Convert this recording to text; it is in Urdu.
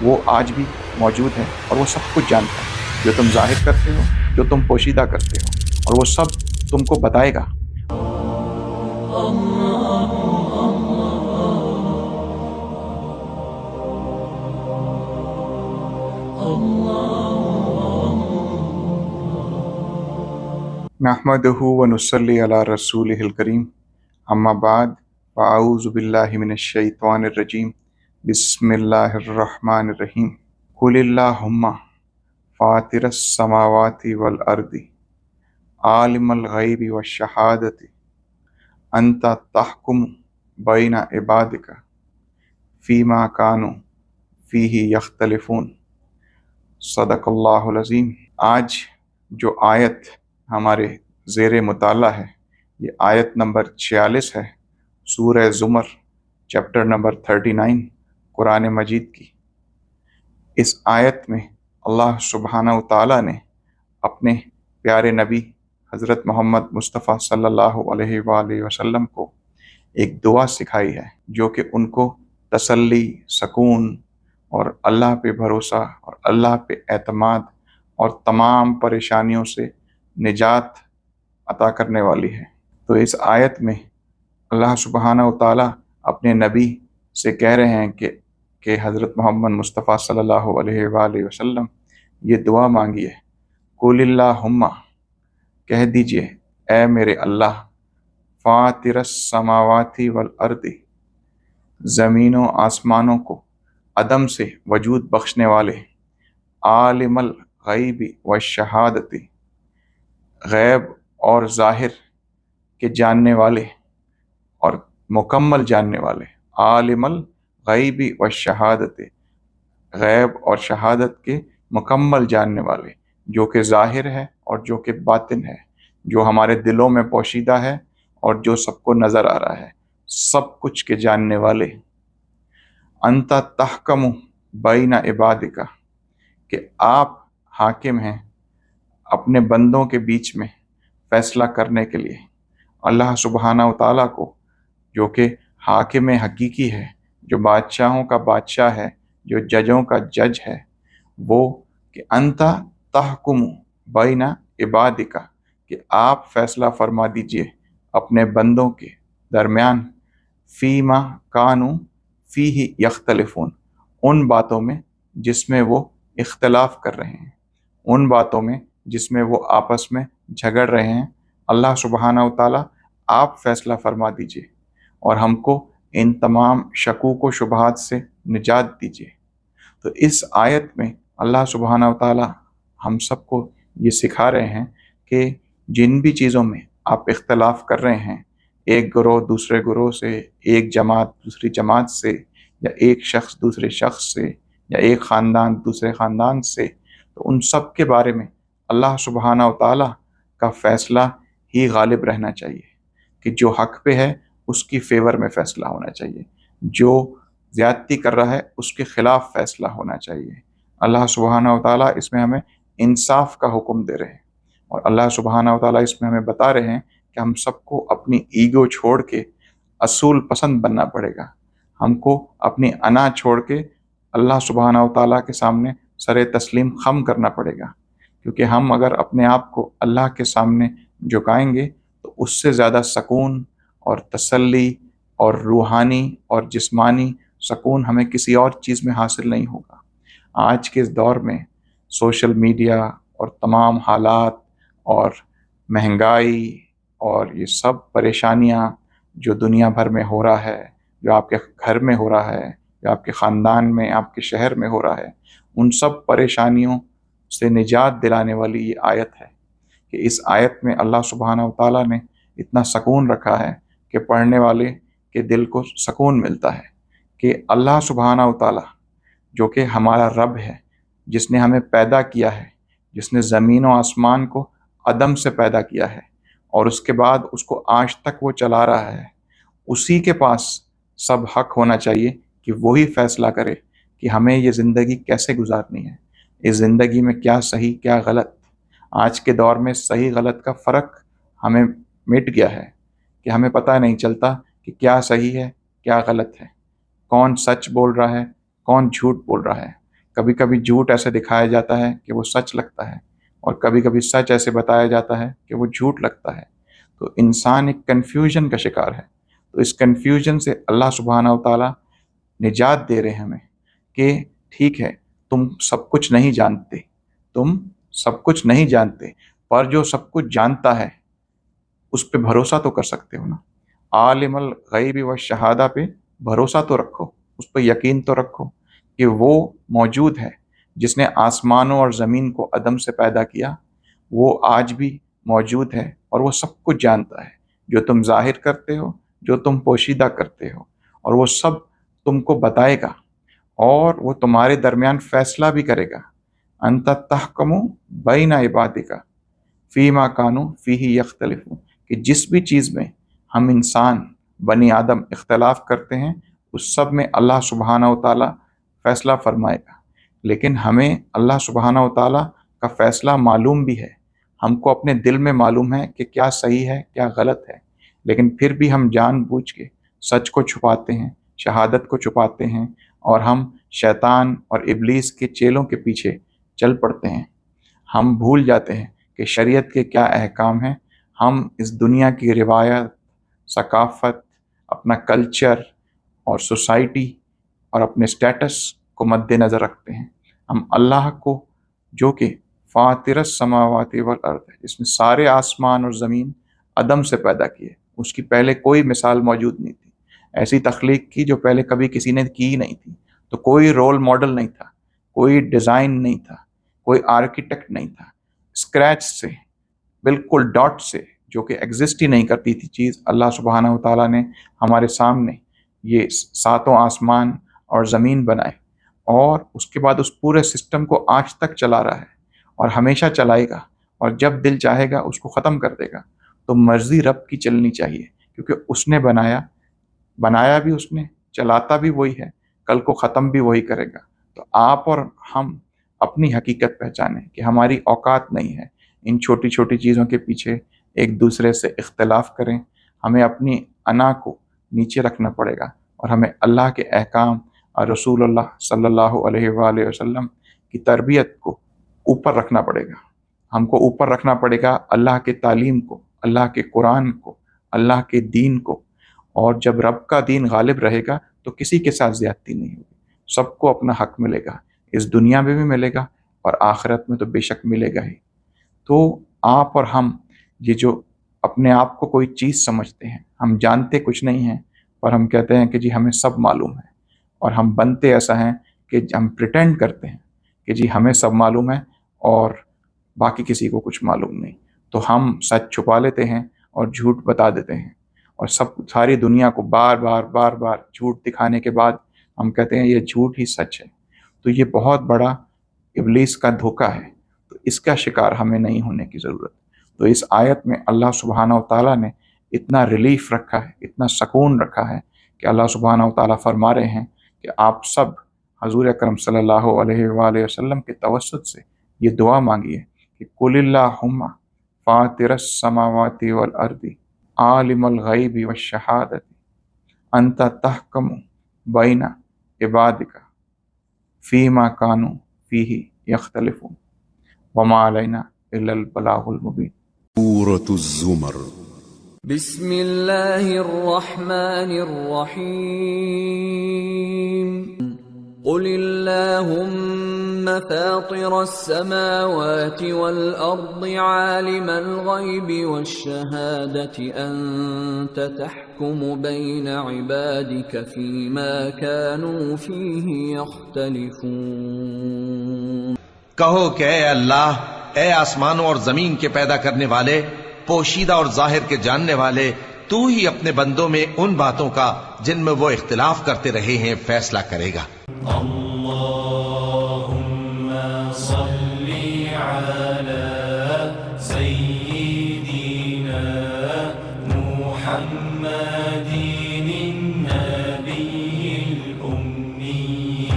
وہ آج بھی موجود ہے اور وہ سب کچھ جانتا ہے، جو تم ظاہر کرتے ہو، جو تم پوشیدہ کرتے ہو، اور وہ سب تم کو بتائے گا۔ نحمدہ ونصلی علی رسولہ الکریم، اما بعد، فاعوذ باللہ من الشیطان الرجیم، بسم اللہ الرحمن الرحیم۔ قل اللہم فاطر السماوات والارض عالم الغیب والشہادۃ انت تحکم بین عبادک فیما کانوا فیہ یختلفون۔ صدق اللہ العظیم۔ آج جو آیت ہمارے زیر مطالعہ ہے، یہ آیت نمبر 46 ہے، سورہ زمر، چیپٹر نمبر 39، قرآن مجید کی۔ اس آیت میں اللہ سبحانہ و تعالیٰ نے اپنے پیارے نبی حضرت محمد مصطفیٰ صلی اللہ علیہ وآلہ وسلم کو ایک دعا سکھائی ہے، جو کہ ان کو تسلی، سکون اور اللہ پہ بھروسہ اور اللہ پہ اعتماد اور تمام پریشانیوں سے نجات عطا کرنے والی ہے۔ تو اس آیت میں اللہ سبحانہ و تعالیٰ اپنے نبی سے کہہ رہے ہیں کہ حضرت محمد مصطفیٰ صلی اللہ علیہ وآلہ وسلم یہ دعا مانگیے۔ قل اللہم، کہہ دیجئے اے میرے اللہ، فاطر السماوات والارض، زمین و آسمانوں کو عدم سے وجود بخشنے والے، عالم الغیب والشہادت، غیب اور ظاہر کے جاننے والے اور مکمل جاننے والے، عالم الغیب والشہادت، غیب اور شہادت کے مکمل جاننے والے، جو کہ ظاہر ہے اور جو کہ باطن ہے، جو ہمارے دلوں میں پوشیدہ ہے اور جو سب کو نظر آ رہا ہے، سب کچھ کے جاننے والے۔ انت تحکم بین عبادک، کہ آپ حاکم ہیں اپنے بندوں کے بیچ میں فیصلہ کرنے کے لیے۔ اللہ سبحانہ و تعالیٰ کو، جو کہ حاکم حقیقی ہے، جو بادشاہوں کا بادشاہ ہے، جو ججوں کا جج ہے، وہ کہ انت تحکم بین عبادک، کہ آپ فیصلہ فرما دیجئے اپنے بندوں کے درمیان، فیما کانوا فیہ یختلفون، ان باتوں میں جس میں وہ اختلاف کر رہے ہیں، ان باتوں میں جس میں وہ آپس میں جھگڑ رہے ہیں۔ اللہ سبحانہ و تعالیٰ آپ فیصلہ فرما دیجئے اور ہم کو ان تمام شکوک و شبہات سے نجات دیجئے۔ تو اس آیت میں اللہ سبحانہ و تعالیٰ ہم سب کو یہ سکھا رہے ہیں کہ جن بھی چیزوں میں آپ اختلاف کر رہے ہیں، ایک گروہ دوسرے گروہ سے، ایک جماعت دوسری جماعت سے، یا ایک شخص دوسرے شخص سے، یا ایک خاندان دوسرے خاندان سے، تو ان سب کے بارے میں اللہ سبحانہ و تعالیٰ کا فیصلہ ہی غالب رہنا چاہیے، کہ جو حق پہ ہے اس کی فیور میں فیصلہ ہونا چاہیے، جو زیادتی کر رہا ہے اس کے خلاف فیصلہ ہونا چاہیے۔ اللہ سبحانہ و تعالیٰ اس میں ہمیں انصاف کا حکم دے رہے ہیں، اور اللہ سبحانہ و تعالیٰ اس میں ہمیں بتا رہے ہیں کہ ہم سب کو اپنی ایگو چھوڑ کے اصول پسند بننا پڑے گا۔ ہم کو اپنی انا چھوڑ کے اللہ سبحانہ و تعالیٰ کے سامنے سر تسلیم خم کرنا پڑے گا، کیونکہ ہم اگر اپنے آپ کو اللہ کے سامنے جھکائیں گے تو اس سے زیادہ سکون اور تسلی اور روحانی اور جسمانی سکون ہمیں کسی اور چیز میں حاصل نہیں ہوگا۔ آج کے اس دور میں سوشل میڈیا اور تمام حالات اور مہنگائی اور یہ سب پریشانیاں جو دنیا بھر میں ہو رہا ہے، جو آپ کے گھر میں ہو رہا ہے، جو آپ کے خاندان میں، آپ کے شہر میں ہو رہا ہے، ان سب پریشانیوں سے نجات دلانے والی یہ آیت ہے، کہ اس آیت میں اللہ سبحانہ و تعالیٰ نے اتنا سکون رکھا ہے کہ پڑھنے والے کے دل کو سکون ملتا ہے، کہ اللہ سبحانہ و تعالیٰ جو کہ ہمارا رب ہے، جس نے ہمیں پیدا کیا ہے، جس نے زمین و آسمان کو عدم سے پیدا کیا ہے اور اس کے بعد اس کو آج تک وہ چلا رہا ہے، اسی کے پاس سب حق ہونا چاہیے کہ وہی فیصلہ کرے کہ ہمیں یہ زندگی کیسے گزارنی ہے، اس زندگی میں کیا صحیح کیا غلط۔ آج کے دور میں صحیح غلط کا فرق ہمیں مٹ گیا ہے، کہ ہمیں پتہ نہیں چلتا کہ کیا صحیح ہے کیا غلط ہے، کون سچ بول رہا ہے کون جھوٹ بول رہا ہے۔ کبھی کبھی جھوٹ ایسے دکھایا جاتا ہے کہ وہ سچ لگتا ہے، اور کبھی کبھی سچ ایسے بتایا جاتا ہے کہ وہ جھوٹ لگتا ہے۔ تو انسان ایک کنفیوژن کا شکار ہے۔ تو اس کنفیوژن سے اللہ سبحانہ و تعالیٰ نجات دے رہے ہیں ہمیں کہ ٹھیک ہے، تم سب کچھ نہیں جانتے، تم سب کچھ نہیں جانتے، پر جو سب کچھ جانتا ہے اس پہ بھروسہ تو کر سکتے ہو نا۔ عالم الغیب و شہادہ پہ بھروسہ تو رکھو، اس پہ یقین تو رکھو کہ وہ موجود ہے، جس نے آسمانوں اور زمین کو عدم سے پیدا کیا، وہ آج بھی موجود ہے اور وہ سب کچھ جانتا ہے، جو تم ظاہر کرتے ہو، جو تم پوشیدہ کرتے ہو، اور وہ سب تم کو بتائے گا، اور وہ تمہارے درمیان فیصلہ بھی کرے گا۔ انت تحکم بین عبادک فیما کانوا فیہ یختلفون، کہ جس بھی چیز میں ہم انسان بنی آدم اختلاف کرتے ہیں اس سب میں اللہ سبحانہ و تعالیٰ فیصلہ فرمائے گا۔ لیکن ہمیں اللہ سبحانہ و تعالیٰ کا فیصلہ معلوم بھی ہے، ہم کو اپنے دل میں معلوم ہے کہ کیا صحیح ہے کیا غلط ہے، لیکن پھر بھی ہم جان بوجھ کے سچ کو چھپاتے ہیں، شہادت کو چھپاتے ہیں، اور ہم شیطان اور ابلیس کے چیلوں کے پیچھے چل پڑتے ہیں۔ ہم بھول جاتے ہیں کہ شریعت کے کیا احکام ہیں۔ ہم اس دنیا کی روایت، ثقافت، اپنا کلچر اور سوسائٹی اور اپنے سٹیٹس کو مد نظر رکھتے ہیں۔ ہم اللہ کو، جو کہ فاطر السماوات والارض ہے، جس نے سارے آسمان اور زمین عدم سے پیدا کیے، اس کی پہلے کوئی مثال موجود نہیں تھی، ایسی تخلیق کی جو پہلے کبھی کسی نے کی ہی نہیں تھی، تو کوئی رول ماڈل نہیں تھا، کوئی ڈیزائن نہیں تھا، کوئی آرکیٹیکٹ نہیں تھا، اسکریچ سے، بالکل ڈاٹ سے، جو کہ ایگزسٹ ہی نہیں کرتی تھی چیز، اللہ سبحانہ و تعالیٰ نے ہمارے سامنے یہ ساتوں آسمان اور زمین بنائے، اور اس کے بعد اس پورے سسٹم کو آج تک چلا رہا ہے اور ہمیشہ چلائے گا، اور جب دل چاہے گا اس کو ختم کر دے گا۔ تو مرضی رب کی چلنی چاہیے، کیونکہ اس نے بنایا بھی اس نے، چلاتا بھی وہی ہے، کل کو ختم بھی وہی کرے گا۔ تو آپ اور ہم اپنی حقیقت پہچانیں کہ ہماری اوقات نہیں ہے ان چھوٹی چھوٹی چیزوں کے پیچھے ایک دوسرے سے اختلاف کریں۔ ہمیں اپنی انا کو نیچے رکھنا پڑے گا، اور ہمیں اللہ کے احکام اور رسول اللہ صلی اللہ علیہ وآلہ وسلم کی تربیت کو اوپر رکھنا پڑے گا۔ ہم کو اوپر رکھنا پڑے گا اللہ کے تعلیم کو، اللہ کے قرآن کو، اللہ کے دین کو، اور جب رب کا دین غالب رہے گا تو کسی کے ساتھ زیادتی نہیں ہوگی، سب کو اپنا حق ملے گا، اس دنیا میں بھی ملے گا اور آخرت میں تو بے شک ملے گا ہی۔ تو آپ اور ہم، یہ جو اپنے آپ کو کوئی چیز سمجھتے ہیں، ہم جانتے کچھ نہیں ہیں، پر ہم کہتے ہیں کہ جی ہمیں سب معلوم ہے، اور ہم بنتے ایسا ہیں کہ ہم پریٹینڈ کرتے ہیں کہ جی ہمیں سب معلوم ہے اور باقی کسی کو کچھ معلوم نہیں۔ تو ہم سچ چھپا لیتے ہیں اور جھوٹ بتا دیتے ہیں، اور ساری دنیا کو بار بار جھوٹ دکھانے کے بعد ہم کہتے ہیں یہ جھوٹ ہی سچ ہے۔ تو یہ بہت بڑا ابلیس کا دھوکہ ہے، تو اس کا شکار ہمیں نہیں ہونے کی ضرورت۔ تو اس آیت میں اللہ سبحانہ و تعالیٰ نے اتنا ریلیف رکھا ہے، اتنا سکون رکھا ہے، کہ اللہ سبحانہ و تعالیٰ فرما رہے ہیں کہ آپ سب حضور اکرم صلی اللہ علیہ وآلہ وسلم کے توسط سے یہ دعا مانگیے کہ قل اللہم فاطر السماوات والارض عالم الغیب والشہادت انت تحکم بین عبادک فیما کانوا فیہ یختلفون وما علینا الا البلاغ المبین۔ سورة الزمر۔ بسم اللہ الرحمن الرحیم۔ قل اللہم فاطر السماوات والأرض عالم الغیب والشہادة انت تحکم بین عبادک فیما كانوا فیہ یختلفون۔ کہو کہ اے اللہ، اے آسمانوں اور زمین کے پیدا کرنے والے، پوشیدہ اور ظاہر کے جاننے والے، تو ہی اپنے بندوں میں ان باتوں کا جن میں وہ اختلاف کرتے رہے ہیں فیصلہ کرے گا۔ اللہم صلی علی سیدنا محمد النبی الأمی